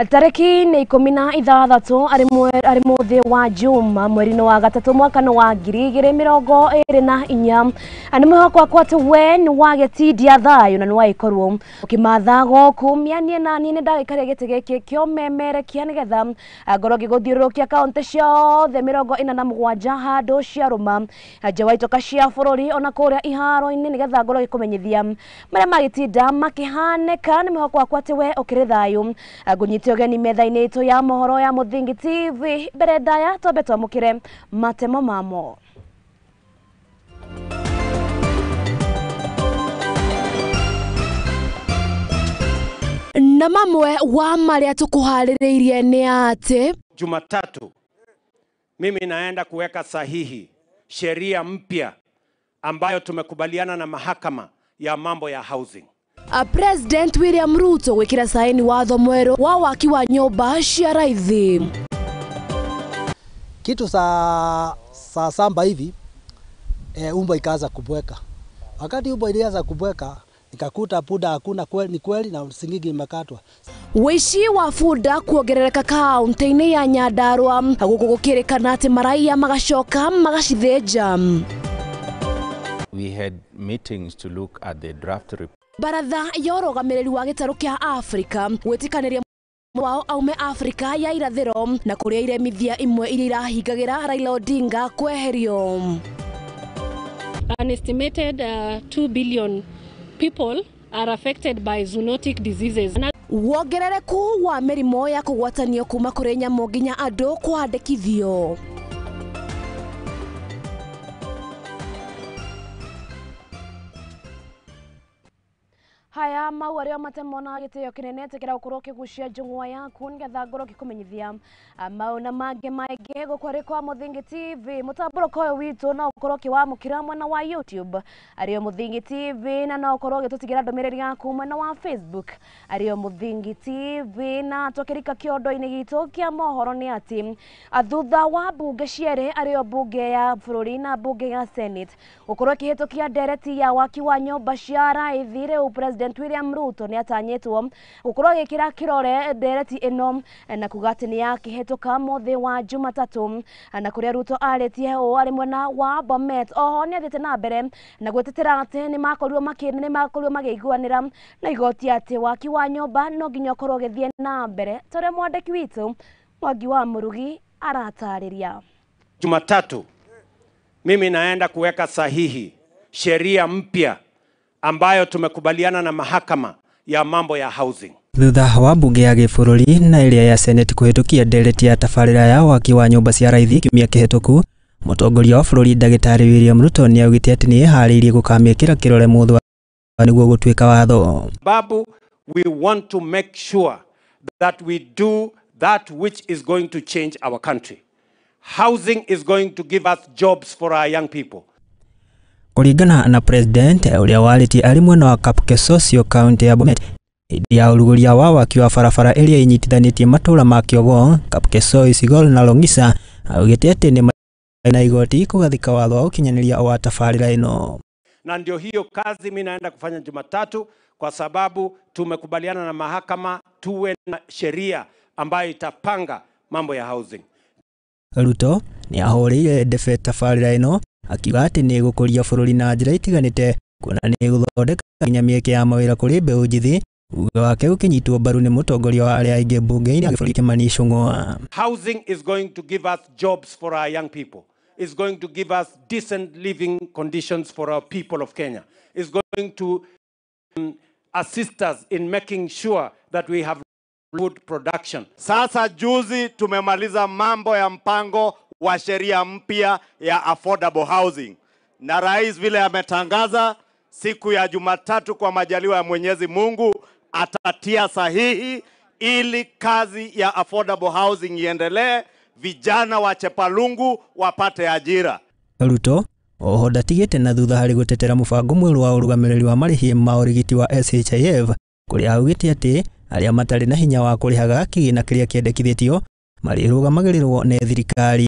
Tariki ni 16 ari muthi wa Juma mweri wa gatatu mwaka wa 2024 ani mwako akwate we ni wagetidia thayo na ni waikorwo ukimathago kumianie na ni ndagikare gitege kyo memere kia nigetha ngoro giguthiurukia kaunti ciothe 47 handu cia ruma jawaitoka cia bururi ona kuria iharo-ini nigetha ngoro gikumenyithia maria magitinda makihaneka ni mwako akwate we ukiri thayo Ugeni metha-ini itu ya mohoro ya Muthingi TV mbere ndaya twambe twamukire matemo mamo. Na mamwe wa maria tukuhaririirie ni ati Jumatatu mimi naenda kuweka sahihi sheria mpya ambayo tumekubaliana na mahakama ya mambo ya housing. President William Ruto wikira saini watho mweru wa waki wa nyumba cia Raithi. Kitu saa samba hivi umbo ikaanza kubweka. Wakati umbo ilianza kubweka nikakuta puda hakuna ni kweli na singigi imekatwa. Wishi wa fuda kuongerereka kaunti-ini ya Nyandarua guku gukirikana ati maraia magacoka magacithĩnja. We had meetings to look at the draft report. Baratha yorogamiriri wa gitaru kia Afrika gwitikaniria wao aume Afrika ya irathiro na kuria iremithia imwe iria irahingagira Raila Odinga kweherio. An estimated 2 billion people are affected by zoonotic diseases. Wongerereku wa mirimo ya kugwatanio kuma kuri nyamu nginya andu kwandikithio. Haya mau aria matemona gitio kinene tekera ukorwo kigucia njungwa yaku nigetha ngoro gikumenyithia mau na mange maige gukwari kwa Muthingi TV mutamburo koyo witu na ukorwo kiwamukira mwena wa YouTube ario Muthingi TV na no ukorwo gitutigira ndomereri yaku mwena wa Facebook ario Muthingi TV na tokirika kiondo-ini gitu kia mohoro ni ati athutha wa bunge ciere ario bunge ya bururi na bunge ya Senate ukorwo kihitukia ndereti ya waki wa nyumba cia Raithi riu President William Ruto ni atanyetwo gukorwo gikira kirore ndereti ino na kugati ni yakihituka muthi wa Jumatatu na kuria Ruto aritie o ari mwena wa Bomet oho ni athite na mbere na gwetetera ati ni makorirwo magiguanira na igoti ati waki wa nyumba no nginya ukorwo githie na mbere tore mwandiki witu Mwangi wa Murugi aratariria. Jumatatu mimi naenda kuweka sahihi sheria mpya ambayo tumekubaliana na mahakama ya mambo ya housing. Thutha wa bunge ya gĩbũrũri na ĩrĩa ya Senate kuhitukia ndereti ya tabarĩra ya waki wa nyũmba cia Raithi kiumia kĩhĩtũku, mũtongoria wa bũrũri Ndagĩtarĩ William Ruto ni augĩte atĩ nĩ eharĩirie gũkamĩkĩra kĩrore mũthwa nĩguo gũtuĩka watho. Babu, we want to make sure that we do that which is going to change our country. Housing is going to give us jobs for our young people. Kuringana na president uria warĩtie ari mwena wa Kapkesocio county ya Bomet ya uruguria wa waki wa barabara iria inyitithanĩtie matũra ma Kĩogo, Kapkesocio, Sigol na Longisa augĩte atĩ nĩ na igoti kugathika watho wa ukinyanĩria wa tabarĩra ĩno. Na ndio hiyo kazi mimi naenda kufanya Jumatatu kwa sababu tumekubaliana na mahakama tuwe na sheria ambayo itapanga mambo ya housing. Ruto ni ahũrĩire ndebe tabarĩra ĩno akiuga atĩ nĩ gũkũria bũrũri na njĩra itiganĩte kuona nĩ gũthondeka nginya mĩeke ya mawĩra kũrĩ mbeũ njĩthĩ uga wake ũkĩnyitwo mbaru nĩ mũtongoria wa arĩa aingĩ bunge-inĩ bũrũri Kimani Ichung'wa. Housing is going to give us jobs for our young people. It's going to give us decent living conditions for our people of Kenya. It's going to assist us in making sure that we have good production. Sasa juzi tumemaliza mambo ya mpango wa sheria mpya ya affordable housing. Na rais vile ametangaza siku ya Jumatatu kwa majaliwa ya Mwenyezi Mungu atatia sahihi ili kazi ya affordable housing iendelee, vijana wa Chepalungu wapate ajira. Ruto oho ndatigĩte na thutha harĩ gũtetera mũbango mwerũ wa ũrũgamĩrĩri wa marĩhi ma ũrigiti wa SHIF kũrĩa augĩte atĩ arĩa matarĩ na hinya wa kũrĩhaga kĩgĩna kĩrĩa kĩendekithĩtio marĩrũgamagĩrĩrwo nĩ thirikari.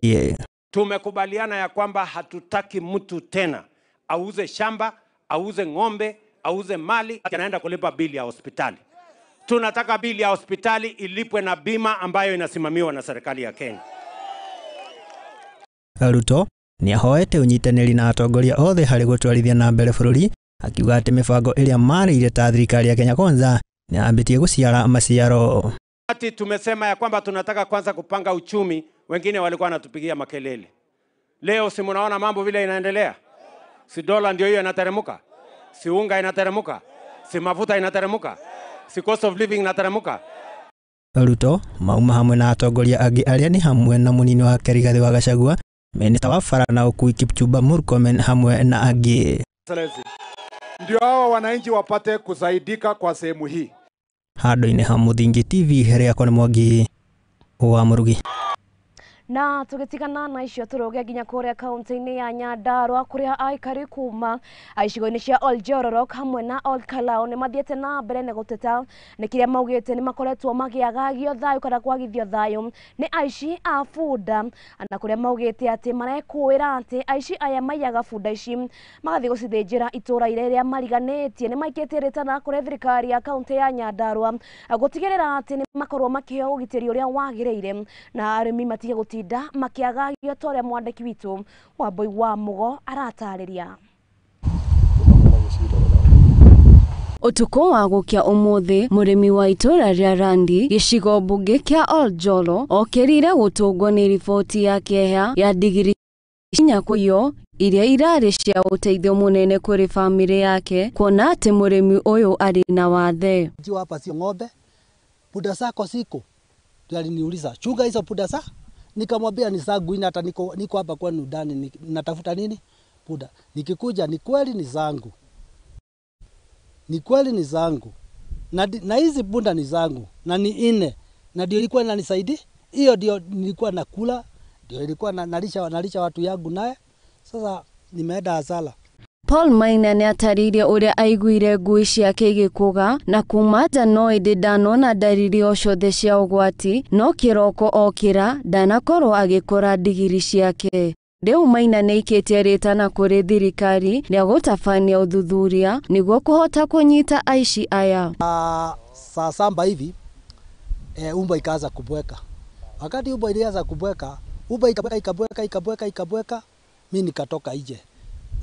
Tumekubaliana ya kwamba hatutaki mtu tena auze shamba, auze ng'ombe, auze mali anaenda kulipa bili ya hospitali. Tunataka bili ya hospitali ilipwe na bima ambayo inasimamiwa na serikali ya Kenya. Ruto ni ahoete unyitanĩri na atongoria othe harĩ gũtwarithia na mbere bũrũri, akiuga atĩ mĩbango ĩrĩa marĩire ta thirikari ya Kenya Kwanza ni ambĩtie gũciara maciaro. Ati tumesema ya kwamba tunataka kwanza kupanga uchumi, wengine walikuwa wanatupigia makelele. Leo si mnaona mambo vile inaendelea? Si dola ndio hiyo inateremuka? Si unga inateremuka? Si mafuta inateremuka? Si cost of living inateremuka? Ruto mauma hamwe na atongoria angĩ arĩa ni hamwe na munini wa Rigathi wa Gachagua, Minista wa bara na Ukui Kipchumba Murkomen hamwe na angĩ. Ndio hawa wananchi wapate kusaidika kwa sehemu hii. Handũ-inĩ ha Mũthingi TV rĩakwa nĩ Mwangi wa Mũrugi. Na tugitigana na icio turoge nginya kuria kaunti-ini ya Nyandarua kuria aikari kuma icigo-ini cia Oljororok hamwe na Olkalao ni mathiete na mbere na guteta ni kiria maugite ni makoretwo magiagagio thayo kana kwagithio thayo ni aici a bunda, na kuria maugite ati marekuira ati aici aya maiyaga bunda ici magathi gucithinjira itura iria mariganitie ni maikite ritana kuria thirikari ya kaunti ya Nyandarua gutigirira ati ni makorwo makiheo ugitiri uria wagiriire na arimi matige da makiagagio tore mwandiki witu Wambui wa Mugo aratariria. Utuko wa gukia umuthi murimi wa itura ria Randi gicigo bunge kia Oljoro okirire gutungwo ni riboti ya kehia ya digiri inya kuyo iria irari cia uteithio munene kuri family yake kuona ati murimi uyu ari na wathe. Jiwa hapa sio ng'ombe, puda zako siko. Ndio aliniuliza, "Chunga hizo puda za?" Nikamwambia ni zangu, hata niko hapa kwenu ndani natafuta nini? Puda. Nikikuja ni kweli ni zangu. Ni kweli ni zangu. Na hizi punda ni zangu na ni ine. Na ndio ilikuwa inanisaidia. Hiyo ndio nilikuwa nakula, ndio ilikuwa nalisha watu yangu naye. Sasa nimeenda hasara. Paul Maina ni ataririe uria aiguire ngui ciake igikuga na kuma nja no indi ndanona ndariri o ciothe cia ugwati, no kiroko okira ndanakorwo agikora ndigiri ciake. Riu Maina ni ikitie ritana kuri thirikari ria gutabania uthuthuria niguo kuhota kunyita aici aya. Saa samba hivi umba ikaanza kubweka. Wakati umba ilianza kubweka, umba ikabweka, mimi nikatoka nje.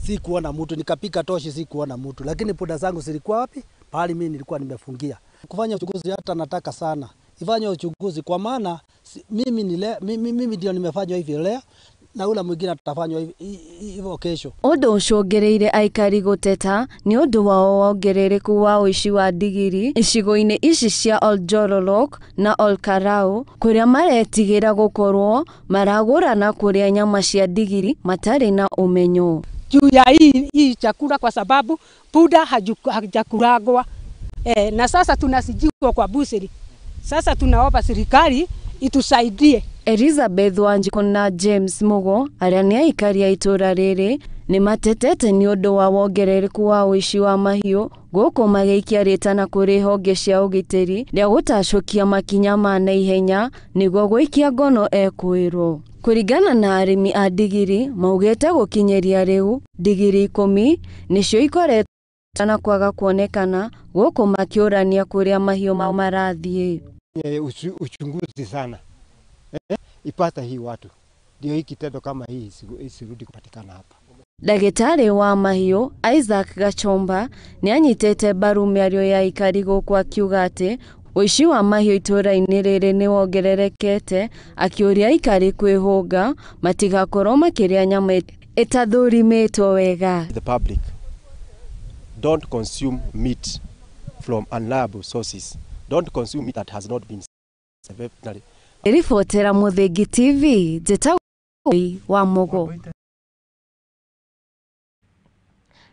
Si kuona mtu, nikapika toshi si kuona mtu, lakini puda zangu zilikuwa wapi? Pahali mimi nilikuwa nimefungia. Kufanya uchunguzi hata nataka sana. Ifanye uchunguzi kwa maana mimi ndio nimefanya hivi leo na ule mwingine atafanywa hivyo kesho. Undu ucungireire aikari guteta ni undu wao wongerereku wa uici wa ndigiri icigo-ini ici cia Oljororok na Olkarau kuria maretigira gukorwo maragurana kuria nyama cia ndigiri matari na umenyo. Juu ya hii chakula kwa sababu puda hajakuragwa. Na sasa tunasijikwa kwa buseri. Sasa tunaomba serikali itusaidie. Elizabeth Wanjiku na James Mugo aria ni aikari a itura riri ni matetete ni undu wa wongerereku wa uici wa mahiu guku mageikia ritana kuri honge cia ugitiri ria gutacokia makinya ma naihenya niguo gwikia ngono ekwirwo. Kuringana na arimi a ndigiri maugite gukinyeria riu ndigiri 10 nicio ikoretwo na kwaga kuonekana guku makiurania kuria mahiu mao marathie. Uchunguzi sana ipata hii watu ndio hii kitendo kama hii isirudi kupatikana hapa. Dagitari wa mahiu Isaac Gachomba ni anyitete mbaru miario ya aikari guku akiuga ati uici wa mahiu itura-ini riri ni wongererekete, akiuria aikari kwihunga matigakorwo makiria nyama itathurimitwo wega. The public don't consume meat from unreliable sources. Don't consume meat that has not been veterinary. Ribotera Mũthingi TV njeta wa Mugo.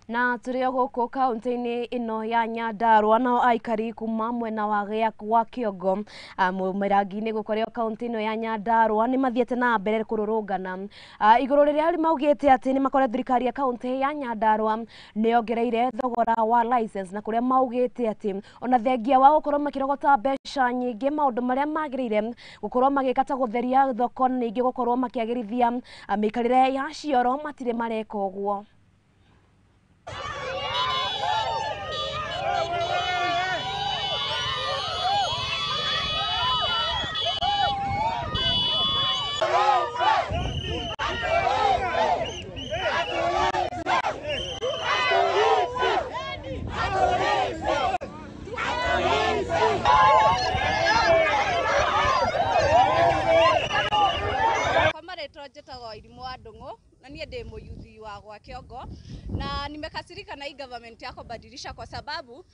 Na turio guku kaunti-ini ino ya Nyandarua nao aikari kuma mwena wa wa Kiongo mumiragi-ini gukorio kaunti ino ya Nyandarua ni mathiete na mbere kururungana iguru riria maugite ati ni makore thirikari ya kaunti ya Nyandarua ni ongereire thogora wa license na kuria maugite ati ona thengia wa gukorwo makirogota mbeca nyingi maundu maria magirire gukorwo magikata gutheria thoko ningi gukorwo makiagirithia mikarire ya cioro matire mareka uguo. na hii government yako badilisha, kwa sababu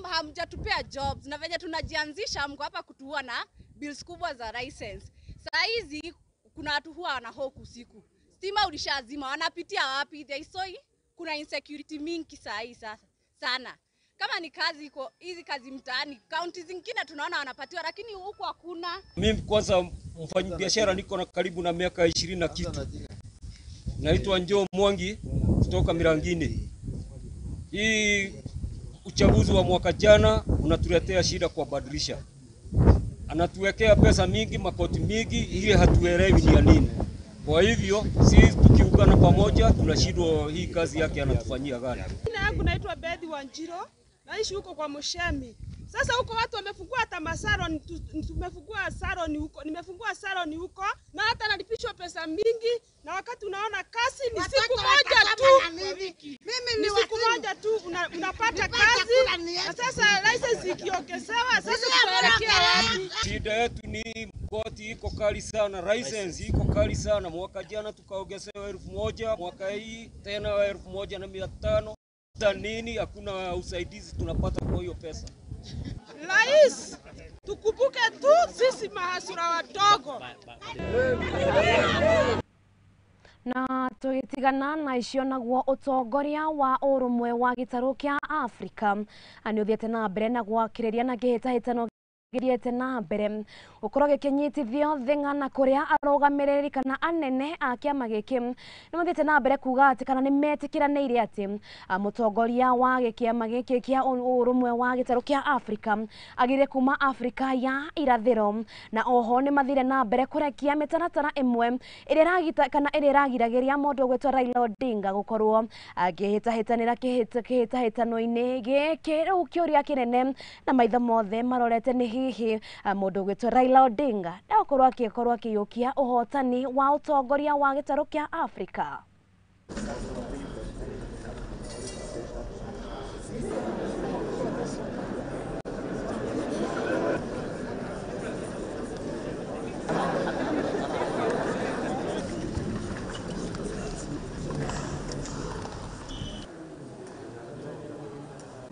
hamjatupea jobs na venye tunajianzisha mko hapa kutuua na bills kubwa za license. Saa hizi kuna watu huwa wanahoku usiku. Stima ulishazima, wanapitia wapi? Kuna insecurity mingi saa hii sasa sana. Kama ni kazi iko hizi kazi mtaani, kaunti zingine tunaona wanapatiwa, lakini huku hakuna. Mimi kwanza mfanyabiashara, niko na karibu na miaka 20 na kitu. Naitwa Njoo Mwangi kutoka Mirangini. Hii uchaguzi wa mwaka jana unatuletea shida kwa badilisha. Anatuwekea pesa mingi, makoti mingi, ili hatuelewi ni ya nini. Kwa hivyo sisi tukiungana pamoja tunashindwa hii kazi yake anatufanyia gani. Jina yangu naitwa Bedi Wanjiro, naishi huko kwa Mushemi. Sasa huko watu wamefungua hata masalon, tumefungua salon huko, nimefungua salon huko na hata nalipishwa pesa mingi, na wakati unaona kazi ni siku moja tu. Ni siku moja tu unapata kazi, na sasa license ikiongezewa, sasa tutaelekea wapi? Shida yetu ni koti iko kali sana, license iko kali sana. Mwaka jana tukaongezewa 1000, mwaka hii tena 1500. Nini, hakuna usaidizi tunapata kwa hiyo pesa. Rais, tukumbuke tu sisi mahasura wadogo. Na tugitigana na icio naguo utongoria wa urumwe wa gitaru kia Afrika ani uthiete na mbere na gwakiriria na gihitahitano githiete na mbere ukorwo gikinyitithio thing'ana kuria arugamiriri kana anene a kiama giki ni muthiete na mbere kuga ati kana ni metikiranire ati mutongoria wa kiama giki kia urumwe wa gitaru kia Afrika agire kuma Afrika ya irathiro, na oho ni mathire na mbere kurekia mitaratara imwe iragita kana iragiragiria mundu gwetwa Raila Odinga gukorwo agihitahitanira kihitahitano-ini giki riu kiuria kinene na maitho mothe marorete ni hihi mundu gwetwa Raila Odinga ndakorwo akiyukia uhotani wa utongoria wa gitaru kia Afrika.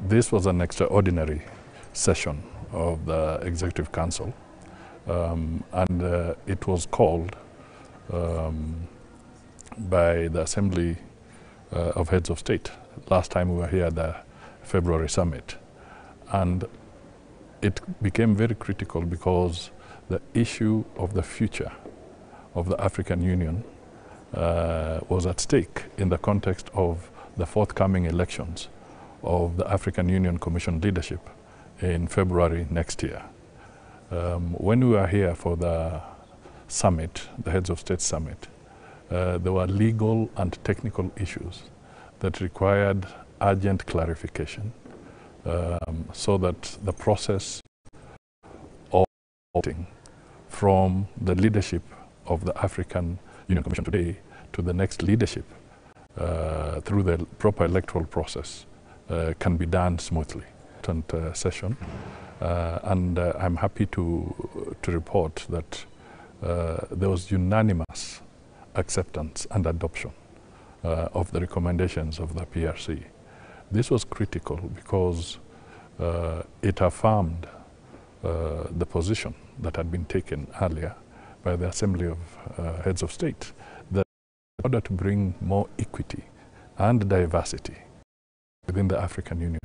This was an extraordinary session of the Executive Council, and it was called by the Assembly of Heads of State. Last time we were here at the February summit, and it became very critical because the issue of the future of the African Union was at stake in the context of the forthcoming elections of the African Union Commission leadership in February next year. When we were here for the summit, the Heads of State summit, there were legal and technical issues that required urgent clarification so that the process of voting from the leadership of the African Union Commission today to the next leadership through the proper electoral process can be done smoothly. Session, and I'm happy to report that there was unanimous acceptance and adoption of the recommendations of the PRC. This was critical because it affirmed the position that had been taken earlier by the Assembly of Heads of State, that in order to bring more equity and diversity within the African Union,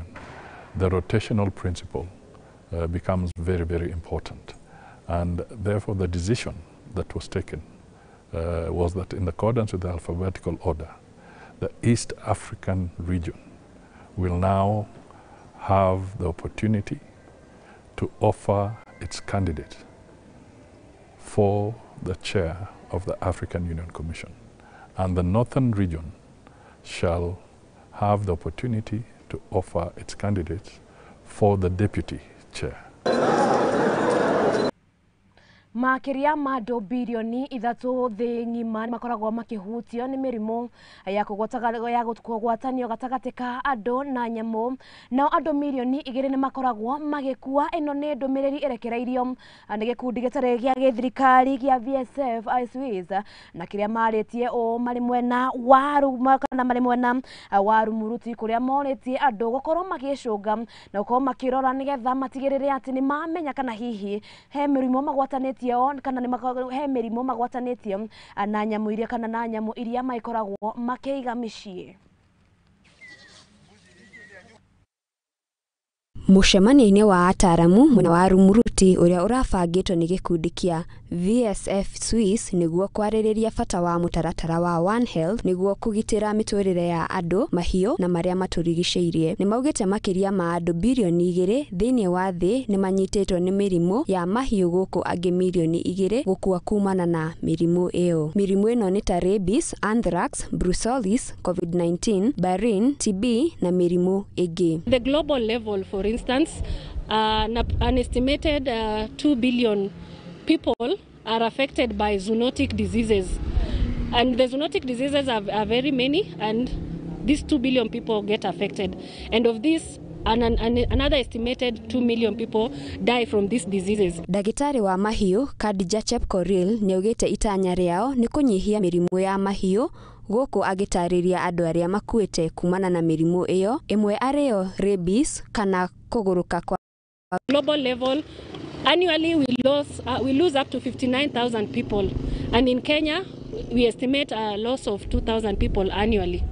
the rotational principle becomes very, very important. And therefore the decision that was taken was that in accordance with the alphabetical order, the East African region will now have the opportunity to offer its candidate for the chair of the African Union Commission. And the Northern region shall have the opportunity to offer its candidates for the deputy chair. Makiria ma do bilioni 3 thĩ ng'ima nĩ makoragwo makĩhutio nĩ mĩrimũ ya kũgwatanio gatagatĩ ka andũ na nyamũ. Nao andũ milioni 2 nĩ makoragwo magĩkua. Ĩno nĩ ndũmĩrĩri ĩrekereirio nĩ gĩkundi gĩtarĩ gĩa gĩthirikari gĩa VSF ISWIS, na kĩrĩa marĩtie o marĩ mwena wa Rumuruti, kũrĩa morĩtie andũ gũkorwo magĩcũnga na gũkorwo makĩrora nĩgetha matigĩrĩre atĩ nĩ mamenya kana hihi he mĩrimũ magwatanĩtio kana he mĩrimũ magwatanĩtio na nyamũ iria kana na nyamũ iria maikoragwo makĩiga mĩciĩ. Mũcemanio-inĩ wa ataramu mwena wa Rumuruti ũrĩa ũrabangĩtwo nĩ gĩkundi kĩa VSF ISWIS nĩguo kwarĩrĩria bata wa mũtaratara wa One Health nĩguo kũgitĩra mĩtũrĩre ya andũ, mahiũ na marĩa matũrigicĩirie. Nĩ maugĩte makĩria ma andũ bilioni 2 thĩinĩ wa thĩ nĩ manyitĩtwo nĩ mĩrimũ ya mahiũ gũkũ angĩ milioni 2 gũkua kumana na mĩrimũ ĩyo. Mĩrimũ ĩno nĩ ta rabies, anthrax, brucellosis, COVID-19, Barin, TB na mĩrimũ ĩngĩ. The global level, for instance, an estimated 2 billion people are affected by zoonotic diseases, and the zoonotic diseases are very many, and these 2 billion people get affected, and of this another estimated 2 million people die from these diseases. Ndagĩtarĩ wa mahiũ Khadija Chepkoril nĩ augĩte itanya rĩao nĩ kũnyihia mĩrimũ ya mahiũ gũkũ agĩtarĩria andũ arĩa makuĩte kumana na mĩrimũ ĩyo, ĩmwe arĩyo rabies kana kũgũrũka kwa. Global level, annually we lose up to 59,000 people, and in Kenya we estimate a loss of 2,000 people annually.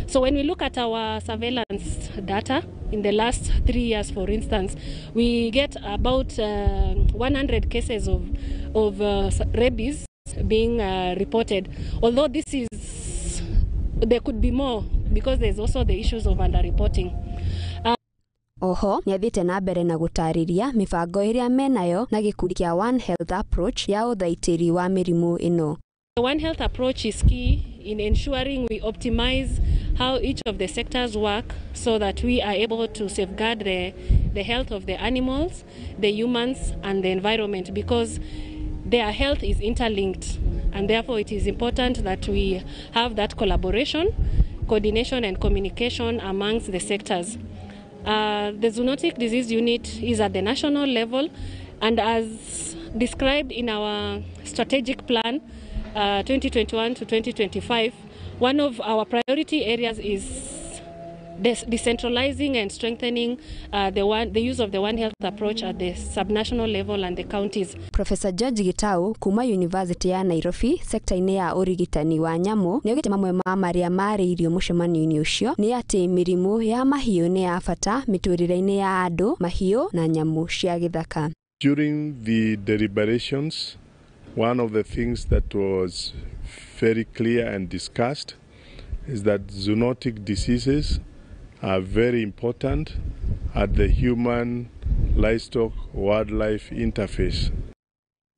So when we look at our surveillance data in the last 3 years, for instance, we get about 100 cases of rabies being reported. Although there could be more because there's also the issues of underreporting. Oho nĩ athiĩte na mbere na gũtarĩria mĩbango ĩrĩa menayo na gĩkundi kĩa One Health approach ya ũthaitĩri wa mĩrimũ ĩno. The One Health approach is key in ensuring we optimize how each of the sectors work so that we are able to safeguard the health of the animals, the humans and the environment, because their health is interlinked, and therefore it is important that we have that collaboration, coordination and communication amongst the sectors. The zoonotic disease unit is at the national level, and as described in our strategic plan 2021 to 2025, one of our priority areas is decentralizing and strengthening the use of the One Health approach at the subnational level and the counties. Professor George Gitau kuma University ya Nairobi sekta-inĩ ya ũrigitani wa nyamũ nĩ augĩte mamwe ma marĩa marĩirio mũcemanio-inĩ ũcio nĩ atĩ mĩrimũ ya mahiũ nĩ ya bata mĩtũrĩre-inĩ ya andũ, mahiũ na nyamũ cia gĩthaka. During the deliberations, one of the things that was very clear and discussed is that zoonotic diseases are very important at the human livestock wildlife interface.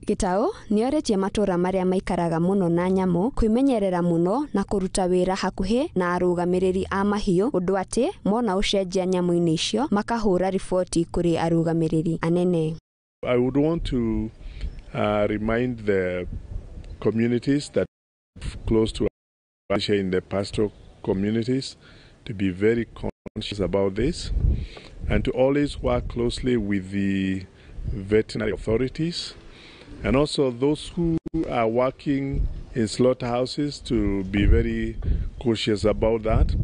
Gitau nĩ orĩtie matũra marĩa maikaraga mũno na nyamũ kwĩmenyerera mũno na kũruta wĩra hakuhĩ na arũgamĩrĩri a mahiũ, ũndũ atĩ mona ũcenjia nyamũ-inĩ icio makahũra riboti kũrĩ arũgamĩrĩri anene. I would want to remind the communities that close to us in the pastoral communities to be very conscious about this and to always work closely with the veterinary authorities and also those who are working in slaughterhouses to be very cautious about that.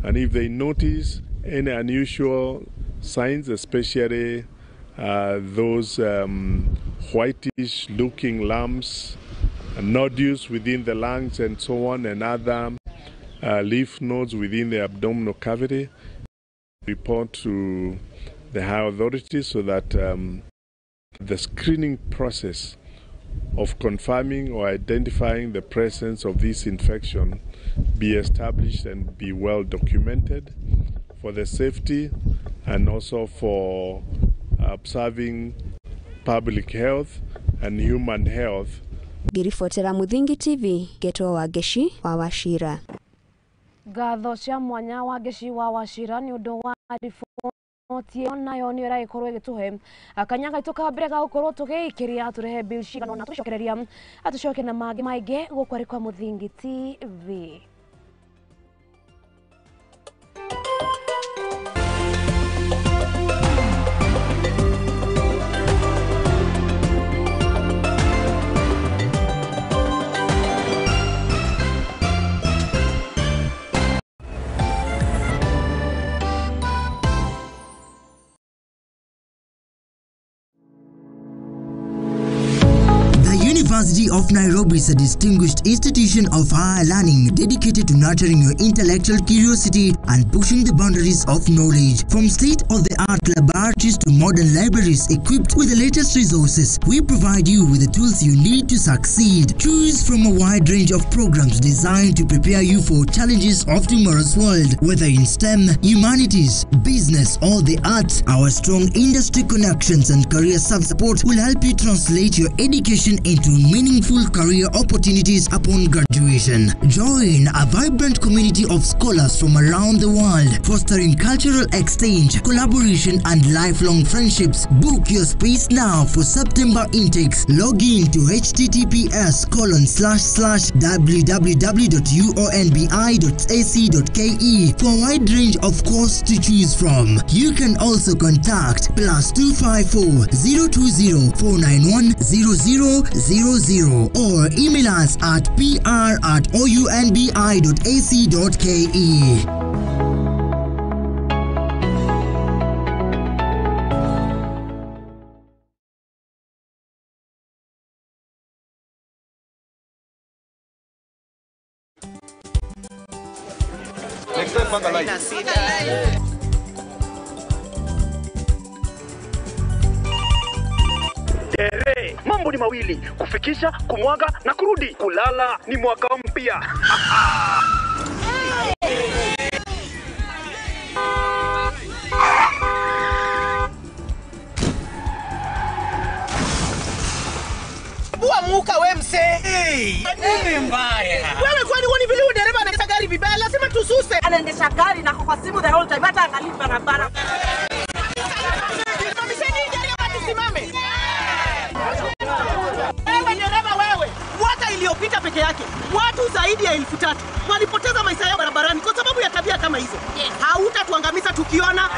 And if they notice any unusual signs, especially those whitish looking lumps, nodules within the lungs and so on, and other lymph nodes within the abdominal cavity, report to the higher authorities so that the screening process of confirming or identifying the presence of this infection be established and be well documented for the safety and also for observing public health and human health. Ngiribotera Muthingi TV, Getwo Wangeshi wa Wachira. Ngatho cia mwanya Wangeshi wa Wachira nĩ ũndũ wa riboti tie nayo ni ora ikorwo igituhe akanyaga ituka mbere ga gukorwo tugikiria turehe bill shigano na tucokereria atucoke na magi maige gukwari kwa Muthingi TV. University of Nairobi is a distinguished institution of higher learning dedicated to nurturing your intellectual curiosity and pushing the boundaries of knowledge. From state-of-the-art laboratories to modern libraries equipped with the latest resources, we provide you with the tools you need to succeed. Choose from a wide range of programs designed to prepare you for challenges of tomorrow's world. Whether in STEM, humanities, business, or the arts, our strong industry connections and career support will help you translate your education into meaningful career opportunities upon graduation. Join a vibrant community of scholars from around the world, fostering cultural exchange, collaboration, and lifelong friendships. Book your space now for September intakes. Log in to https://www.uonbi.ac.ke for a wide range of courses to choose from. You can also contact +254 020 491 0000 or email us at pr@ounbi.ac.ke. Mambo ni mawili, kufikisha, kumwaga na kurudi. Kulala ni mwaka mpya. Bua muka we mse. Nini mbaya? Wewe kwani woni vile dereva anaendesha gari vibaya, lazima tususe. Anaendesha gari na kwa simu the whole time, hata angalia barabara. Iliyopita peke yake watu zaidi ya 3,000 walipoteza maisha yao barabarani kwa sababu ya tabia kama hizo. Hautatuangamiza tukiona.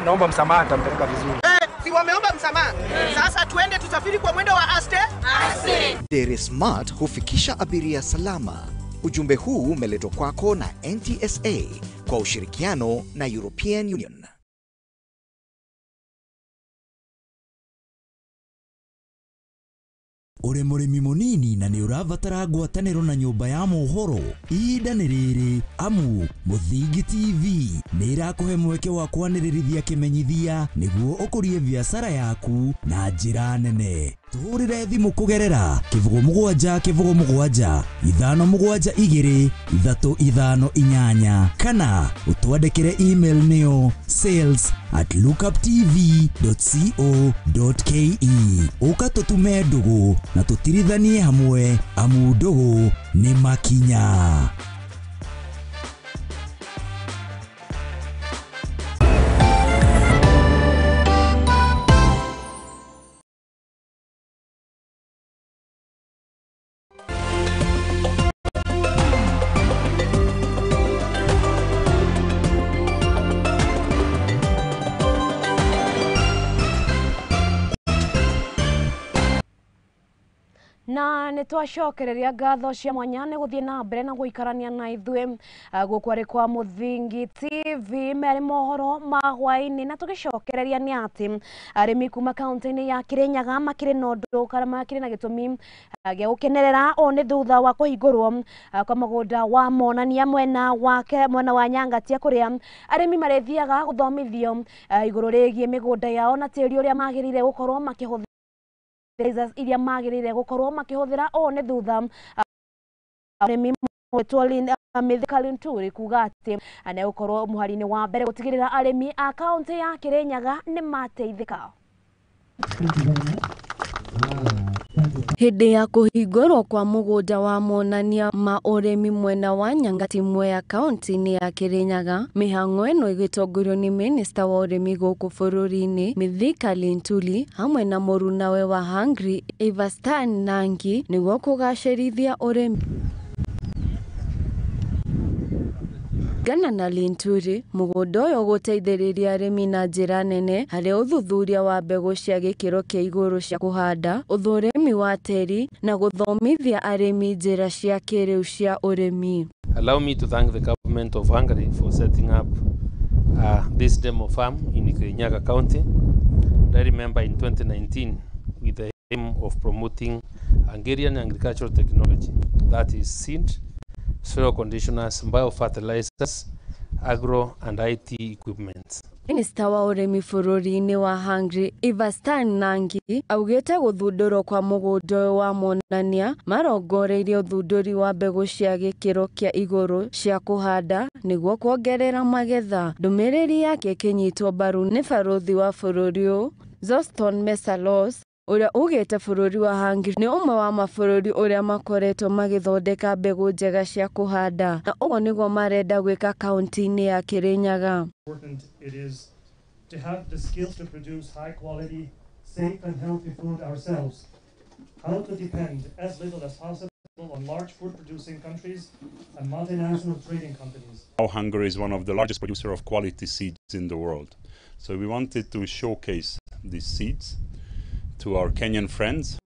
Naomba msamaha, nitampeleka vizuri. Si wameomba msamaha. Sasa tuende tusafiri kwa mwendo wa aste. Dere Smart hufikisha abiria salama. Ujumbe huu umeletwa kwako na NTSA kwa ushirikiano na European Union. Uri murimi munini na ni uravatara ngwataniro na nyumba ya mohoro ihinda ni riri amu Muthingi TV ni irakuhe mweke wa kwanirithia kimenyithia niguo ukurie biashara yaku na njira nene. Tuhurire thimu kugerera kivugo mugwanja 572 kana utwandikire email niyo sales@lookuptv.co.ke ukatutume ndugu na tutirithanie hamwe amu ndugu ni makinya. na nitwacokereria ngatho cia mwanya ni guthie na mbere na guikarania na ithue gukwari kwa Muthingi TV meri mohoro ma hwaini na tugicokereria ni ati arimi kuma kaunti-ini ya Kirinyaga makiri nondu kana makiri na gitumi gia gukenerera o ni thutha wa kuhingurwo kwa magunda wa monania mwena wa Nyangatia kuria arimi marethiaga guthomithio iguru rigie migunda yao na tiri uria magirire gukorwo makihũthĩra iria magirire gukorwo makihũthĩra o ni thutha arimi twalina medical tour kuga ati ane gukorwo muhari-ini wa mbere gutigirira arimi a kaunti ya Kirinyaga ni mateithika. Hĩndĩ ya kũhingũrwo kwa mũgũnda wa monania ma ũrĩmi mwena wa Nyangati Mwea kaunti-inĩ ya Kirinyaga, mĩhang'o ĩno ĩgĩtongorio nĩ minista wa ũrĩmi gũkũ bũrũri-inĩ Mithika Lintuli hamwe na mũrunawe wa Hungary Ivastan Nangi nĩguo kũgacĩrithia ũrĩmi. Gana na Linturi, mũgũnda ũyũ gũteithĩrĩria arĩmi na njĩra nene harĩ ũthuthuria wa mbegũ cia gĩkĩro kĩa igũrũ cia kũhanda, ũthũrimi wa tĩri na gũthomithia arĩmi njĩra cia kĩrĩu cia ũrĩmi. Allow me to thank the government of Hungary for setting up this demo farm in Kirinyaga County. I remember in 2019 with the aim of promoting Hungarian agricultural technology, that is seed, soil conditioners, biofertilizers, agro and IT equipment. Minista wa ũrĩmi bũrũri-inĩ wa Hungary Ivastan Nangi augĩte gũthundũrwo kwa mũgũnda ũyũ wa monania marongoreirie ũthundũri wa mbegũ cia gĩkĩro kĩa igũrũ cia kũhanda nĩguo kuongerera magetha. Ndũmĩrĩri yake ĩkĩnyitwo mbaru nĩ barũthi wa bũrũri ũyũ Zoston Mesalos ũrĩa ugĩte bũrũri wa Hungary nĩ ũmwe wa mabũrũri ũrĩa makoretwo magĩthondeka mbegũ njega cia kũhanda, na ũguo nĩguo marenda gwĩka kaunti-inĩ ya Kirinyaga. It is to have the skills to produce high quality, safe and healthy food ourselves. How to depend as little as possible on large food producing countries and multinational trading companies. Hungary is one of the largest producers of quality seeds in the world. So we wanted to showcase these seeds to our Kenyan friends.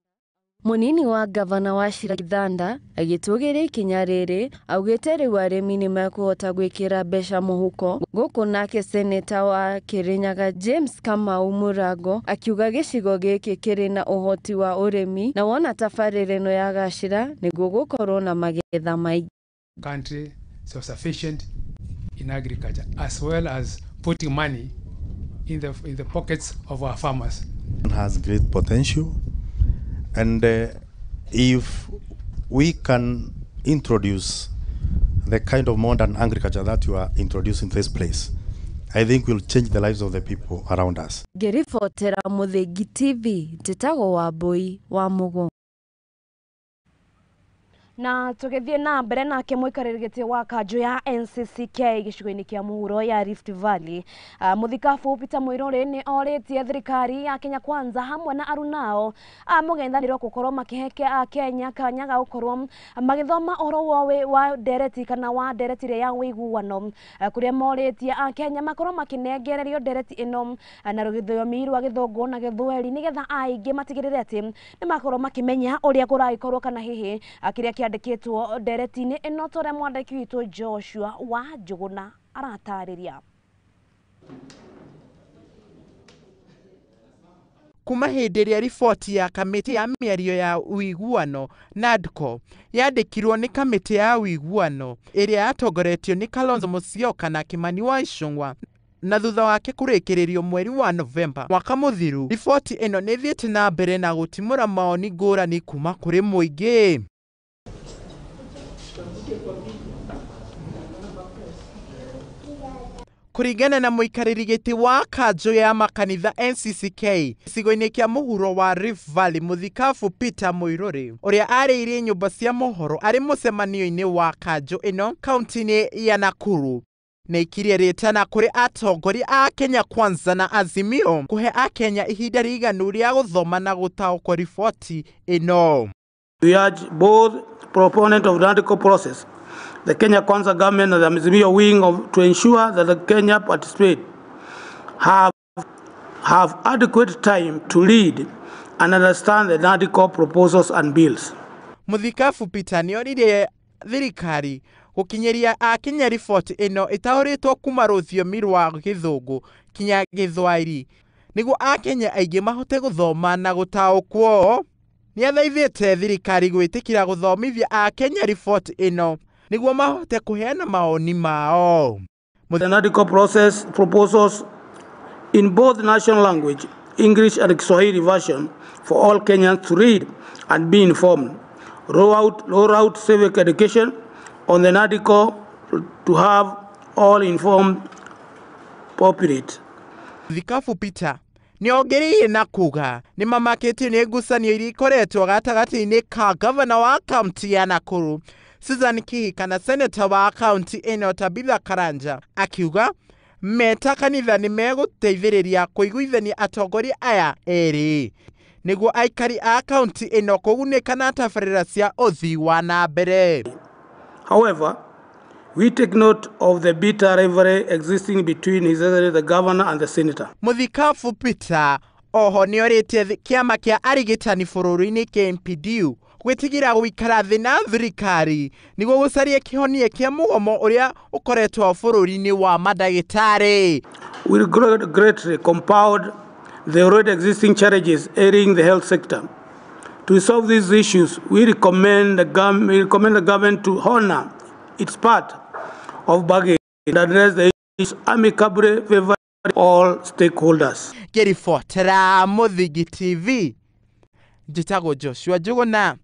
Munini wa gavana wa Shiragithanda agĩtũgĩria ikinya rĩrĩ augĩte rĩu arĩmi nĩ mekũhota gwĩkĩra mbeca mũhuko. Gũkũ nake seneta wa Kirinyaga James Kamau Mũrango akiuga gĩcigo gĩkĩ kĩrĩ na ũhoti wa ũrĩmi na wona tabarĩra ĩno yagacĩra nĩguo gũkorwo na magetha maingĩ. Country self-sufficient in agriculture as well as putting money in the pockets of our farmers. Has great potential, and if we can introduce the kind of modern agriculture that you are introducing this place, I think will change the lives of the people around us. Ngĩribotera Mũthingi TV, Njĩtagwo Wambui wa Mũgo. Na tũgĩthiĩ na mbere nake mũikarĩri gĩtĩ wa kanjũ ya NCCK gĩcigo-inĩ kĩa mũhuro ya Rift Valley, mũthikabu Peter Mũirũrĩ nĩ orĩtie thirikari ya Kenya Kwanza hamwe na arunao mũng'ethanĩro gũkorwo makĩhe Kenya kanya ga gũkorwo magĩthoma ũhoro wa ndereti kana wa ndereti ĩrĩa ya ũiguano, kũrĩa morĩtie Kenya makorwo makĩnengererio ndereti ĩno na rũthiomi rwa Gĩthũngũ na Gĩthweri nĩgetha aingĩ matigĩrĩre atĩ nĩ makorwo makĩmenya ũrĩa kũragĩkorwo kana hihi kĩrĩa kĩandĩkĩtwo ndereti-inĩ ĩno tũrĩa mwandĩki witũ Joshua wa Njũgũna aratarĩria. Kuma hĩndĩ ĩrĩa riboti ya kamĩtĩ ya mĩario ya ũiguano NADCO yandĩkirwo nĩ kamĩtĩ ya ũiguano ĩrĩa yatongoretio nĩ Kalonzo Musyoka na Kimani wa Ichung'wa na thutha wake kũrĩkĩrĩrio mweri wa Novemba mwaka mũthiru, riboti ĩno nĩ ĩthiĩte na mbere na gũtimũra maoni ngũrani kuma kũrĩ mũingĩ. Kũringana na mũikarĩri gĩtĩ wa kanjũ ya makanitha NCCK gĩcigo-inĩ kĩa mũhuro wa Rift Valley, mũthikabu Peter Mũirũrĩ ũrĩa arĩirie nyũmba cia mohoro arĩ mũcemanio-inĩ wa kanjũ ĩno kaunti-inĩ ya Nakuru, na ikirie rĩtana kũrĩ atongoria a Kenya Kwanza na Azimio kũhe Akenya ihinda rĩiganu rĩa gũthoma na gũtaũkwo riboti ĩno. We urge both proponent of the radical process, the Kenya Kwanza government and the Azimio wing to ensure that the Kenya participate have adequate time to read and understand the radical proposals and bills. Mũthikabu Peter nĩoririe thirikari gũkinyĩria Akenya riboti ĩno ĩtahũrĩtwo kuma rũthiomi rwa Gĩthũngũ kinya Gĩthwaĩri nĩguo Akenya aingĩ mahote gũthoma na gũtaũkwo. Nĩathaithĩte thirikari gwĩtĩkĩra gũthomithia Akenya riboti ĩno nĩguo mahote kũheana maoni mao. The radical process proposals in both national language, English and Kiswahili version, for all Kenyans to read and be informed. Roll out civic education on the radical to have all informed populate. Thikabu Peter Nĩongereire na kuga nĩ mamakĩtio nĩ ngucanio iria ikoretwo gatagatĩ-inĩ ka gavana wa kaunti ya Nakuru Susan Kihika na seneta wa kaunti ĩno Tabitha Karanja, akiuga meta kanitha nĩ megũteithĩrĩria kũiguithania atongoria aya erĩ nĩguo aikari a kaunti ĩno kũgunĩka na tabarĩra cia ũthii wa na mbere. However, we take note of the bitter rivalry existing between His Excellency the Governor and the Senator. Muthikabu Peter oho nĩorĩtie kĩama kĩa arigitani bũrũri-inĩ KMPDU gwĩtigĩra gũikara thĩ na thirikari nĩguo gũcaria kĩhonia kĩa mũgomo ũrĩa ũkoretwo bũrũri-inĩ wa mandagĩtarĩ. We greatly compound the already existing challenges ailing the health sector. To solve these issues, we recommend the government to honor its part of bargaining and address the issues amicably favoring all stakeholders. Ngĩribotera Mũthingi TV, njĩtagwo Joshua Njuguna.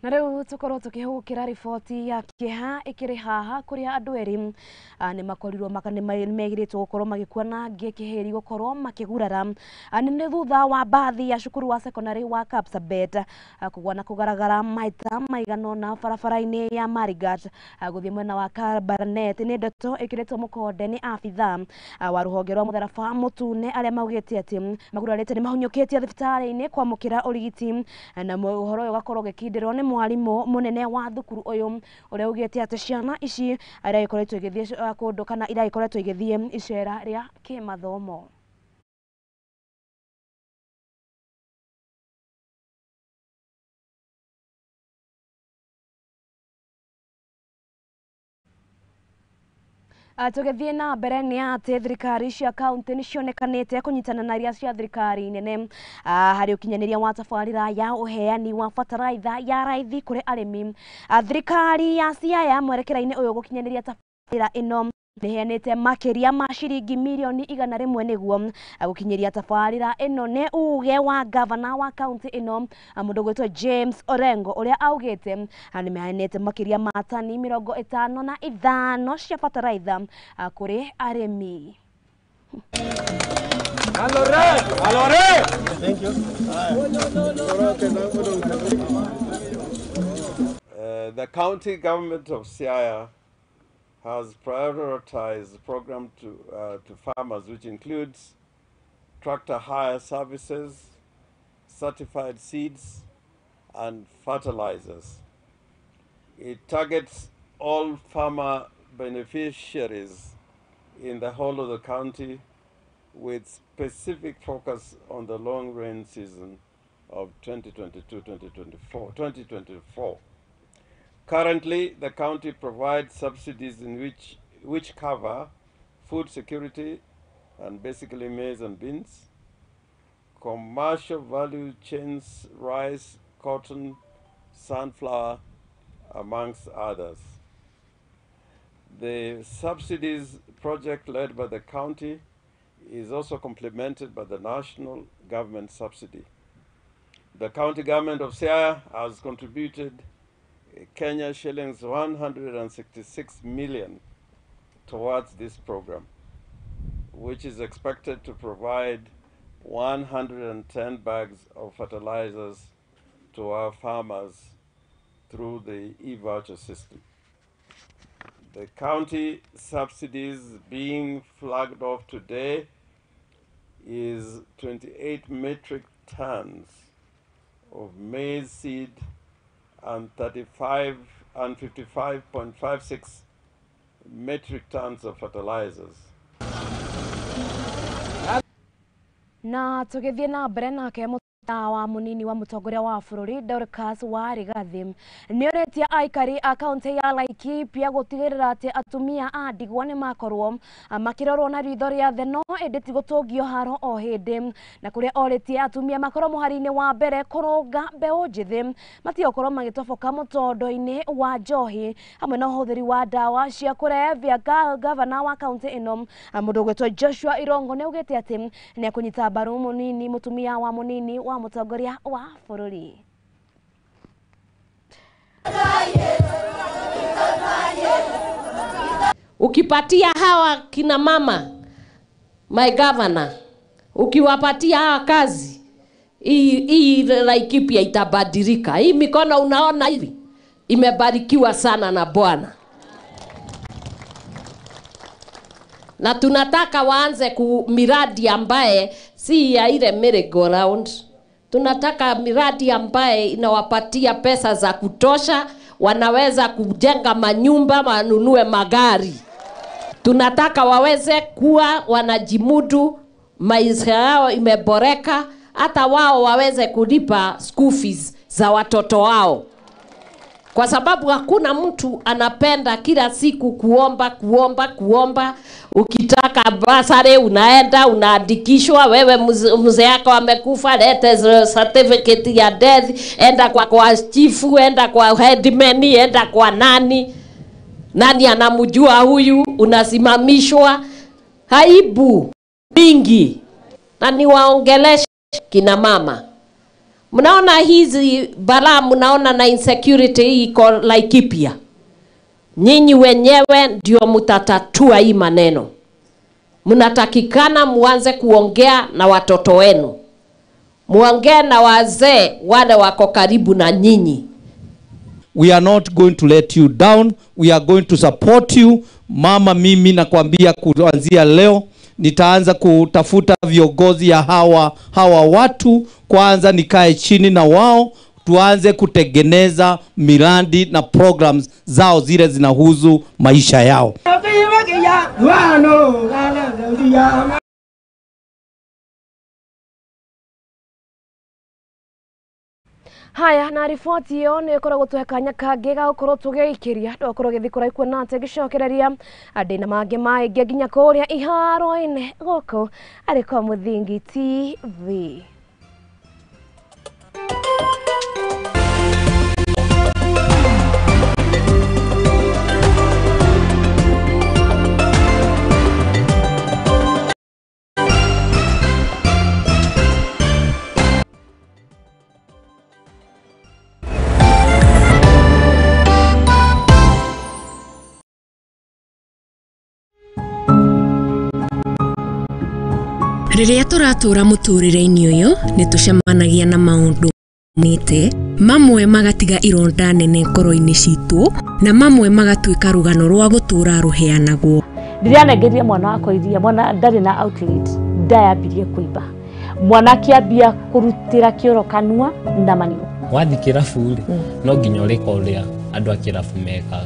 Na rĩu tũkorwo tũkĩhũkĩra riboti ya kĩeha ĩkĩrĩ haha kũrĩa andũ erĩ nĩ makorirwo megirĩtwo gũkorwo magĩkua na ngĩkĩhĩri gũkorwo makĩgurara nĩ thutha wa bathi ya cukuru wa secondary wa Kapsabet kũgwa na kũgaragara maita maigana ũna barabara-inĩ ya Marigat gũthiĩ mwena wa Kabarnet. Nĩ ndeto ĩkĩrĩtwo mũkonde nĩ abitha wa rũhonge rwa mũtharaba mũtune arĩa maugĩte atĩ magurarĩte nĩ mahunyũkĩtio thibitarĩ-inĩ kwamũkĩra ũrigiti, na ũhoro ũyũ ũgakorwo ũgĩkindĩrwo nĩ mwarimũ munene wa thukuru ũyũ ũrĩa ugĩte atĩ ciana ici iria ikoretwo igĩthiĩ kũndũ kana iria ikoretwo igĩthiĩ icera rĩa kĩmathomo. Tũgĩthiĩ na mbere nĩ atĩ thirikari cia kaunti nĩ cionekanĩte kũnyitana na iria cia thirikari nene harĩ ũkinyanĩria wa tabarĩra ya ũheani wa bataraitha ya Raithi kũrĩ arĩmi. Thirikari ya Siaya mwerekera-inĩ ũyũ gũkinyanĩria tabarĩra ĩno nĩheanĩte makĩria ma ciringi mirioni 100 nĩguo gũkinyĩria tabarĩra ĩno. Nĩ uge wa gavana wa kaunti ĩno mũndũ gwĩtwo James Orengo ũrĩa augĩte nĩmehanĩte makĩria ma tani 55 cia bataraitha kũrĩ arĩmi. Thank you. The county government of Siaya has prioritized the program to farmers, which includes tractor hire services, certified seeds, and fertilizers. It targets all farmer beneficiaries in the whole of the county with specific focus on the long rain season of 2022-2024. Currently, the county provides subsidies which cover food security and basically maize and beans, commercial value chains, rice, cotton, sunflower, amongst others. The subsidies project led by the county is also complemented by the national government subsidy. The county government of Siaya has contributed Kenya shillings 166 million towards this program, which is expected to provide 110 bags of fertilizers to our farmers through the e-voucher system. The county subsidies being flagged off today is 28 metric tons of maize seed and 55.56 metric tons of fertilizers. Na tũgĩthiĩ na mbere nake wa munini wa mũtongoria wa bũrũri Dorcas wa Rigathi nĩoretie aikari a kaunti ya Laikipia gũtigĩrĩra atĩ atumia a ndigwa nĩ makorwo makĩrorwo na ritho rĩa thĩ no ĩndĩ ti gũtũngio haro o hĩndĩ, na kũrĩa orĩtie atumia makorwo mũhari-inĩ wa mbere kũrũnga mbeũ njĩthĩ matigakorwo magĩtoboka mũtondo-inĩ wa njohi hamwe na ũhũthĩri wa ndawa cia kũrebia. Gavana wa kaunti ĩno mũndũ gwĩtwo Joshua Irongo nĩaugĩte atĩ nĩekũnyita mbaru mũnini mũtumia wa mũnini wa mũtongoria wa bũrũri. Ukipatia hawa kina mama My governor, ukiwapatia hawa kazi, hii Laikipia itabadilika. Hii mikono unaona hivi, imebarikiwa sana na Bwana. Na tunataka waanze miradi ambaye si ya ile merry-go-round. Tunataka miradi ambaye inawapatia pesa za kutosha, wanaweza kujenga manyumba, wanunue magari. Tunataka waweze kuwa wanajimudu, maisha yao imeboreka, hata wao waweze kulipa school fees za watoto wao. Kwa sababu hakuna mtu anapenda kila siku kuomba. Ukitaka basari unaenda unaandikishwa, wewe mzee yako amekufa, lete certificate ya death, enda kwa chifu, enda kwa headman, enda kwa nani anamjua huyu, unasimamishwa. Aibu mingi. Na niwaongeleshe kina mama. Mnaona hizi balaa, mnaona na insecurity iko Laikipia. Nyinyi wenyewe ndio mtatatua hii maneno. Mnatakikana muanze kuongea na watoto wenu. Muongee na wazee wale wako karibu na nyinyi. We are not going to let you down. We are going to support you. Mama, mimi nakwambia kuanzia leo nitaanza kutafuta viongozi ya hawa watu, kwanza nikae chini na wao tuanze kutengeneza miradi na programs zao zile zinahusu maisha yao. Haya, na riboti iyo ni koragwo tuhekanya kangi ga gukorwo tugiikiria ndokorwo githikura ikuona ate gicokereria andina mangi maingi nginya kuria iharo-ini guku ariko Muthingi TV. Riria turatura muturire-ini uyu ni tucemanagia na maundu nite mamwe magatiga ironda nene ngoro-ini citu na mamwe magatuika rugano rwa gutura ruheanagwo. Ndirianegeria mwana wako iria, mwana ndari na outlet, ndayambirie kuiba, mwana kiambia kurutira kioro kanua na manigo. Wathi kirabu no nginya urika uria andu a kirabu mekaga,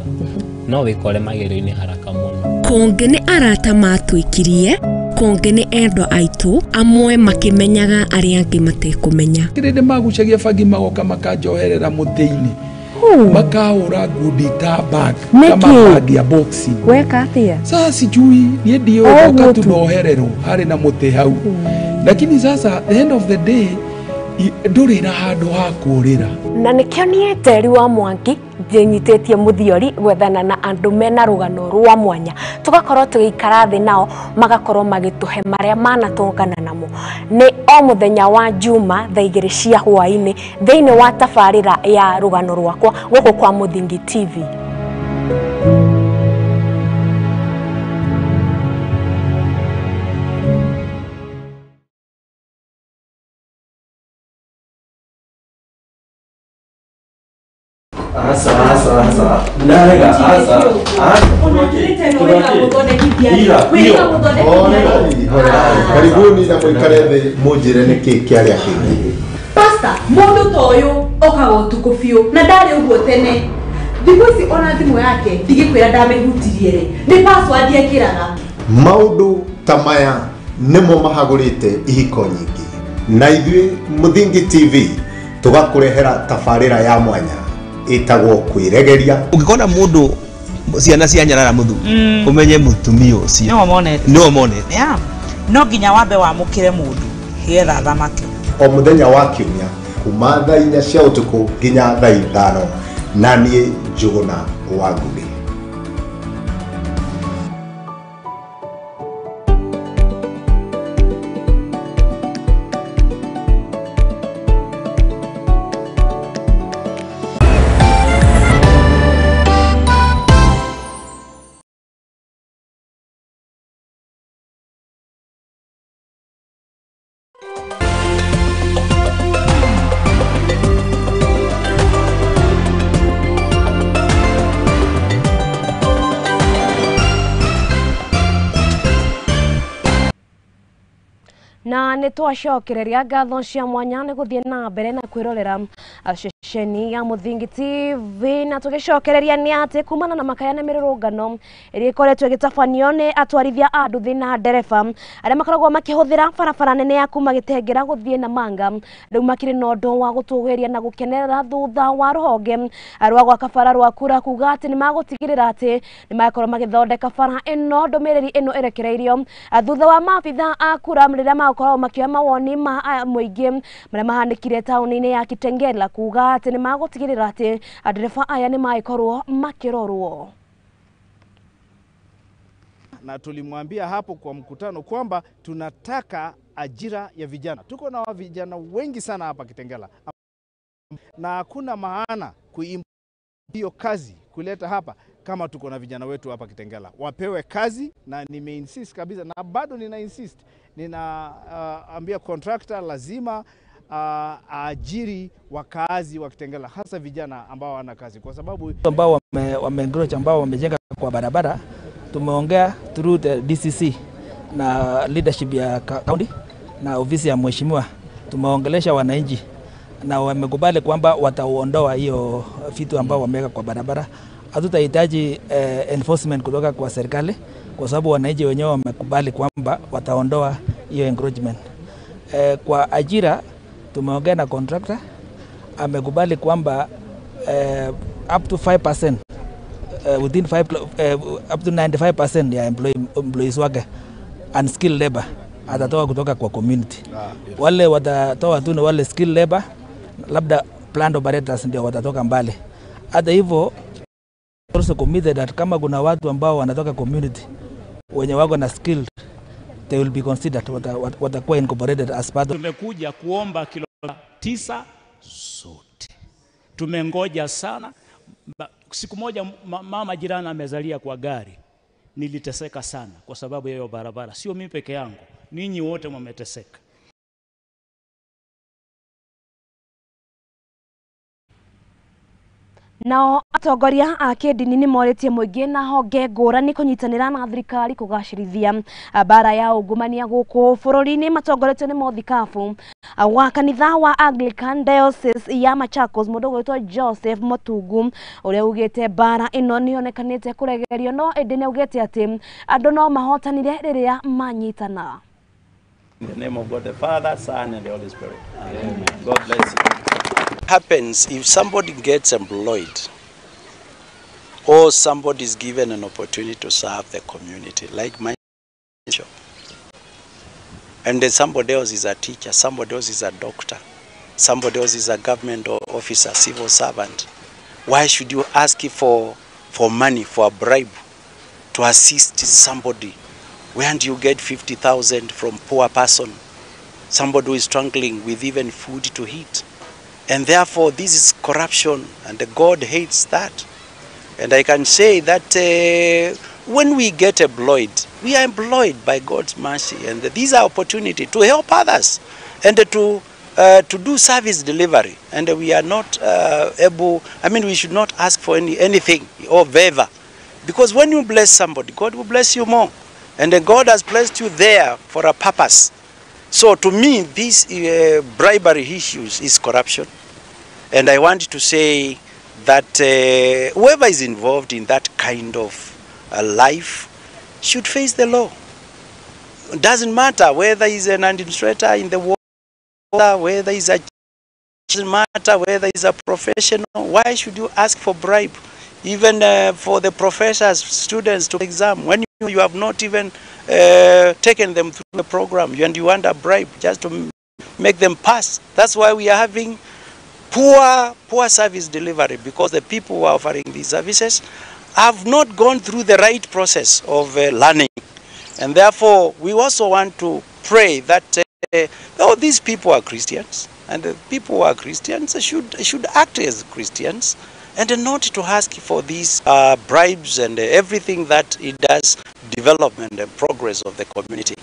no wikore magero-ini haraka muno. Konge ni arata matwikirie, konge ni endo aitu, amwe makimenyaga aria angi matekumenya. Kirinde magucagia bangi magoka makanjoherera muthi-ini, makahura ngundi ta bag kama bag ya boxing. Weka atia? Sasa sijui nie ndio oka tunoherero hari na muthi hau. Lakini sasa the end of the day nduri na handu ha kurira. Na nikio nie teri wa Mwangi njinyitetie muthiori gwethana na andu mena rugano rwa mwanya, tugakorwo tugikara thi nao magakorwo magituhe maria manatongana namo. Ni o muthenya wa Juma thaa 2 cia hwaini thiini wa tabarira ya rugano rwakwa guku kwa Muthingi TV. Asa. Narega asa. Karibuni na mwikare mujire niki kiaria kingi. Pastor, mundu toyo okago tukufio na ndari uguo tene. Thiguci ona thimu yake ndigikwira ndamehutirie ri. Ni password yekiraga. Maundu tamaya nimo mahagurite ihiko nyingi. Na ithui Muthingi TV tugakurehera tabarira ya mwanya itagwo kwiregeria. Ungikona mundu ciana cia nyarara muthu umenye mutumia ucio no monete no nginya wambe wamukire mundu hietha thamake o muthenya wa kiumia kuma thaa 4 cia utuku nginya thaa 5 na nie Njuguna wa Ngugi. na nĩ twacokereria ngatho cia mwanya nĩ gũthiĩ na mbere na kwĩrorera ceceni ya Mũthingi TV, na tũgĩcokereria nĩ atĩ kumana na makayane mĩrũrũngano ĩrĩa ĩkoretwo ĩgĩtabanio nĩ atwarithia a nduthi na ndereba arĩa makoragwo makĩhũthĩra barabara nene ya kuma Gĩtengera gũthiĩ Namanga, rĩu makĩrĩ na ũndũ wa gũtũgĩria na gũkenerera thutha wa rũhonge rwa gwaka bara rwa kura kuga atĩ nĩ magũtigĩrĩra atĩ nĩ makorwo magĩthondeka bara ĩno. Ndũmĩrĩri ĩno ĩrekereirio thutha wa maabitha a kura rĩrĩa makorwo makĩoya mawoni ma mũingĩ marĩa mahanĩkire taũni-inĩ ya Kitengela kuga atĩ nĩ magũtigĩrĩra atĩ ndereba aya nĩ magĩkorwo makĩrorwo. Na tulimwambia hapo kwa mkutano kwamba tunataka ajira ya vijana. Tuko na vijana wengi sana hapa Kitengela, na hakuna maana hiyo kazi kuleta hapa kama tuko na vijana wetu hapa Kitengela wapewe kazi. Na nimeinsist kabisa, na bado nina insist, ambia contractor lazima ajiri wakazi wa Kitengela, hasa vijana ambao wana kazi, kwa sababu ambao wameencourage ambao wamejenga kwa barabara. Tumeongea through the DCC na leadership ya county na ofisi ya mheshimiwa, tumeongelesha wananchi na wamekubali kwamba wataondoa hiyo vitu ambao wameweka kwa barabara. Hatutahitaji enforcement kutoka kwa serikali kwa sababu wananchi wenyewe wamekubali kwamba wataondoa hiyo encroachment. Kwa ajira tumeongea na contractor, amekubali kwamba up to 5% within up to 95% ya employees wake unskilled labor atatoa kutoka kwa community. Wale watatoa tu ni wale skilled labor, labda plant operators ndio watatoka mbali. Hata hivyo also committed that kama kuna watu ambao wanatoka community wenye wako na skilled, they will be considered, watakuwa incorporated as part of. Tumekuja kuomba kilo 9 zote. Tumengoja sana. Siku moja mama jirani amezalia kwa gari. Niliteseka sana kwa sababu ya hiyo barabara. Sio mimi peke yangu, ninyi wote mmeteseka. Nao atongoria a kĩndini nĩ morĩtie mũingĩ na honge ngũrani kũnyitanĩra na thirikari kũgacĩrithia bara ya ungumania gũkũ bũrũri-inĩ. Matongoretio nĩ mũthikabu wa kanitha wa Anglican Diocese ya Machakos, mũndũ ũgwĩtwo Joseph Mũtungu, ũrĩa ugĩte bara ĩno nĩ yonekanĩte kũregerio, no ĩndĩ nĩ ugĩte atĩ andũ no mahotanire rĩrĩa manyitana. In the name of God the Father, Son and the Holy Spirit. Amen. God bless you. Happens if somebody gets employed or somebody is given an opportunity to serve the community, like my bishop, and then somebody else is a teacher, somebody else is a doctor, somebody else is a government officer, civil servant. Why should you ask for money, for a bribe to assist somebody? Where do you get 50,000 from poor person, somebody who is struggling with even food to eat? And therefore, this is corruption, and God hates that. And I can say that when we get employed, we are employed by God's mercy, and these are opportunities to help others and to do service delivery. And we are not able. I mean, we should not ask for anything or favor, because when you bless somebody, God will bless you more, and God has blessed you there for a purpose. So to me, this bribery issues is corruption. And I want to say that whoever is involved in that kind of life should face the law. It doesn't matter whether he's an administrator in the world, whether he's a, doesn't matter whether he's a professional. Why should you ask for bribe? Even for the professors, students to exam, when you have not even taken them through the program, and you want a bribe just to make them pass. That's why we are having poor service delivery, because the people who are offering these services have not gone through the right process of learning. And therefore, we also want to pray that these people are Christians, and the people who are Christians should act as Christians, and not to ask for these bribes and everything that it does development and progress of the community.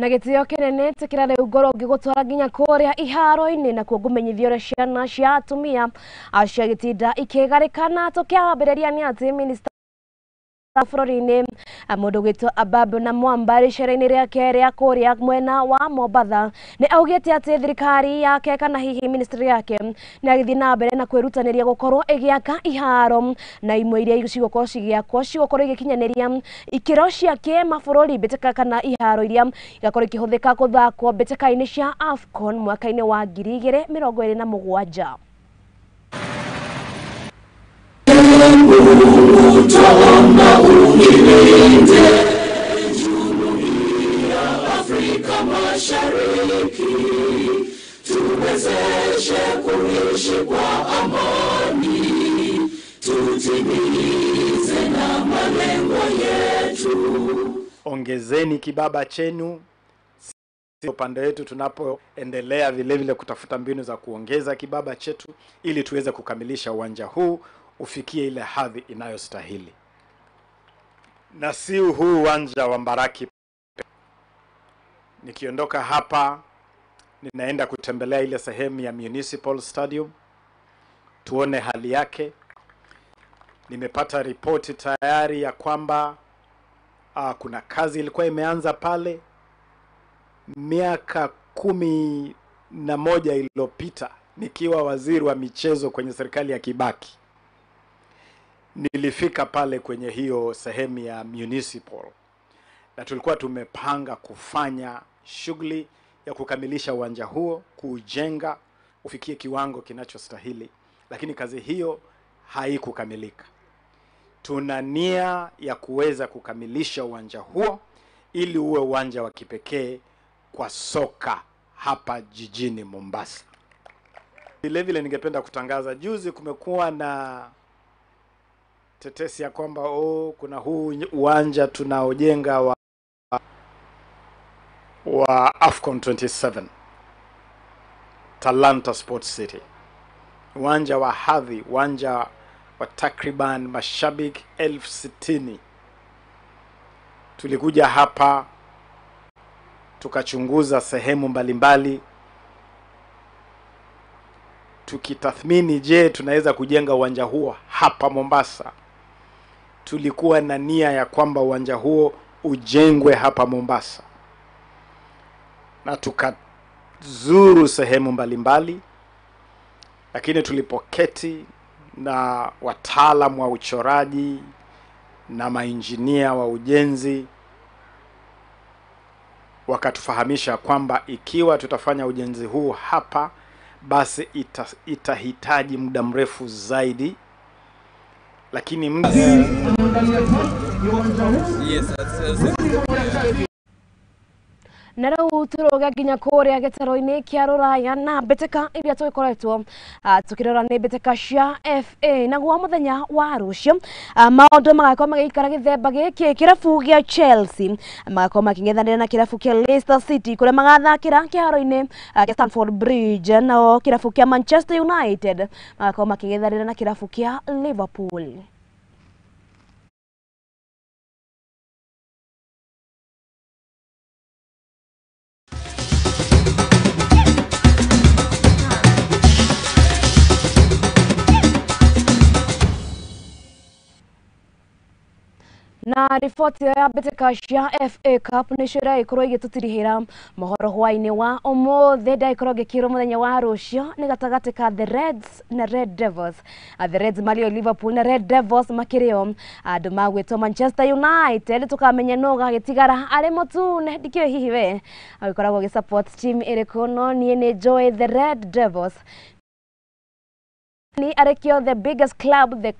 na gitio kinene tikira riu ngoro ngigutwara nginya kuria iharo-ini na kugumenyithia uria ciana cia atumia ciagitinda ikigarikana tukiambiriria ni ati minister bururi-ini mundu gwitwo Ababu na Mwamba ricera-ini riake ria kuria mwena wa Mombatha ni augite ati thirikari yake kana hihi ministry yake ni agithi na mbere na kwirutaniria gukorwo igiaka iharo na imwe iria cigukorwo cigiakwo cigukorwo igikinyaniria ikiro cia kimabũrũri mbĩtĩka kana iharo iria igakorwo ikihuthika guthakwo mbĩtĩka-ini cia AFCON mwaka-ini wa 2027. Afrika Mashariki tuwezeshe kuishi kwa amani, tutimize na malengo yetu. Ongezeni kibaba chenu upande wetu tunapoendelea vile kutafuta mbinu za kuongeza kibaba chetu ili tuweze kukamilisha uwanja huu ufikie ile hadhi inayostahili. Na si huu uwanja wa Mbaraki. Nikiondoka hapa ninaenda kutembelea ile sehemu ya Municipal Stadium tuone hali yake. Nimepata ripoti tayari ya kwamba kuna kazi ilikuwa imeanza pale miaka 11 iliyopita nikiwa waziri wa michezo kwenye serikali ya Kibaki. Nilifika pale kwenye hiyo sehemu ya Municipal na tulikuwa tumepanga kufanya shughuli ya kukamilisha uwanja huo, kujenga ufikie kiwango kinachostahili, lakini kazi hiyo haikukamilika. Tuna nia ya kuweza kukamilisha uwanja huo ili uwe uwanja wa kipekee kwa soka hapa jijini Mombasa. Vile ningependa kutangaza, juzi kumekuwa na tetesi ya kwamba kuna huu uwanja tunaojenga wa AFCON 27 Talanta Sports City, uwanja wa hadhi, uwanja wa takriban mashabiki 60,000. Tulikuja hapa tukachunguza sehemu mbalimbali tukitathmini, je, tunaweza kujenga uwanja huo hapa Mombasa. Tulikuwa na nia ya kwamba uwanja huo ujengwe hapa Mombasa, na tukazuru sehemu mbalimbali, lakini tulipoketi na wataalamu wa uchoraji na mainjinia wa ujenzi, wakatufahamisha kwamba ikiwa tutafanya ujenzi huu hapa, basi itahitaji muda mrefu zaidi, lakini na rĩu turoga nginya kuria gĩtaro-inĩ kĩa Rũraya na mbĩtĩka iria tũgĩkoretwo tukĩrora nĩ mbĩtĩka cia FA naguo mũthenya wa rũciũ maũndũ magakorwo magĩikara gĩthemba gĩkĩ. Kĩrabu gĩa Chelsea magakorwo makĩng'ethanĩra na kĩrabu kĩa Leicester City kũrĩa magathakĩra kĩharo-inĩ kĩa Stamford Bridge, nao kĩrabu kĩa Manchester United magakorwo makĩng'ethanĩra na kĩrabu kĩa Liverpool. Na riboti ya mbĩtĩka cia FA Cup nĩ cira ikorwo igĩtũtirihĩra mohoro hwainĩ wa ũmũthĩ. Ndaikorwo ngĩkĩrwo mũthenya wa rũciũ nĩ gatagatĩ ka The Reds na Red Devils. The Reds marĩo Liverpool na Red Devils makĩrĩo andũ magwĩtwo Manchester United. Tũkamenya nũ gagĩtigara arĩ mũtune. Ndikĩũĩ hihi we agĩkoragwo gĩ-support team ĩrĩkũ, no niĩ nĩ njũĩ The Red Devils. Ni arĩkĩo the biggest club, the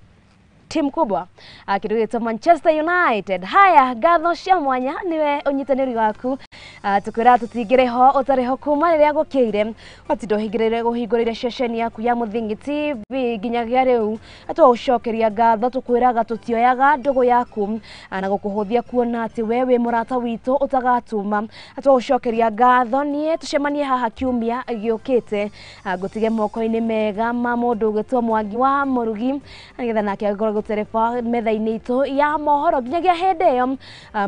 team kubwa akĩrũgĩtwo Manchester United. Haya, ngatho cia mwanya niwe ũnyitanĩri waku. Tukwĩra tũtingĩrĩ ho ũtarĩ ho kuma rĩrĩa gũkĩire. Watinda ũhingũrĩire ceceni yaku ya Mũthingi TV nginyagia rĩu. Tũgũcokeria ngatho, tũkwĩraga tũtioyaga ndũgũ yaku na gũkũhũthia kuona atĩ we wĩ mũrata witũ ũtagatuma. Tũgũcokeria ngatho, niĩ tũcemanie haha kiumia gĩũkĩte ngũtige moko-inĩ mega ma mũndũ ũgĩtwo Mwangi wa Mũrugi, nĩgetha nake agĩkorwo gutereba metha-ini itu ya mohoro nginyagia hindi iyo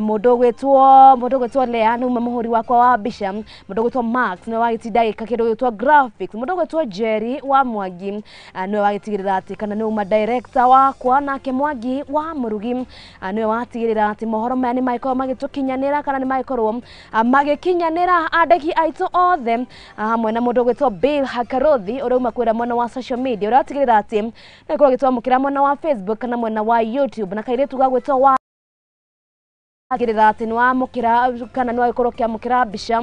mundu gwitwo Lea ni muhuri wakwa wa mbica, mundu gwitwo Max ni wagitinda gika kindu gwitwo graphics, mundu gwitwo Jerry wa Mwangi ni wagitigirira ati kana ni uma director wakwa nake Mwangi wa Murugi ni watigirira ati mohoro maya ni maikorwo magitukinyanira kana ni maikorwo magikinyanira andiki aitu othe hamwe na mundu gwitwo Bill Hakarothi urauma kwira mwena wa social media uratigirira ati ni korwo gitwamukira mwena wa Facebook kana mwena wa YouTube na kairitu gagwitwo wa agirira ati ni wamukira kana ni wagikorwo kiamukira mbica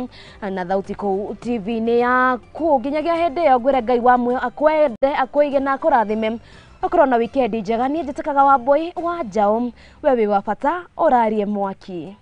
na thauti ku TV-ini yaku nginyagia hindi iyo ngwire Ngai wamwe akwende akũige na akũrathime akorwo na wikendi njega. Niĩ njĩtĩkaga Wambui wa Njaũ, we wĩ wa bata ũrarie mwaki.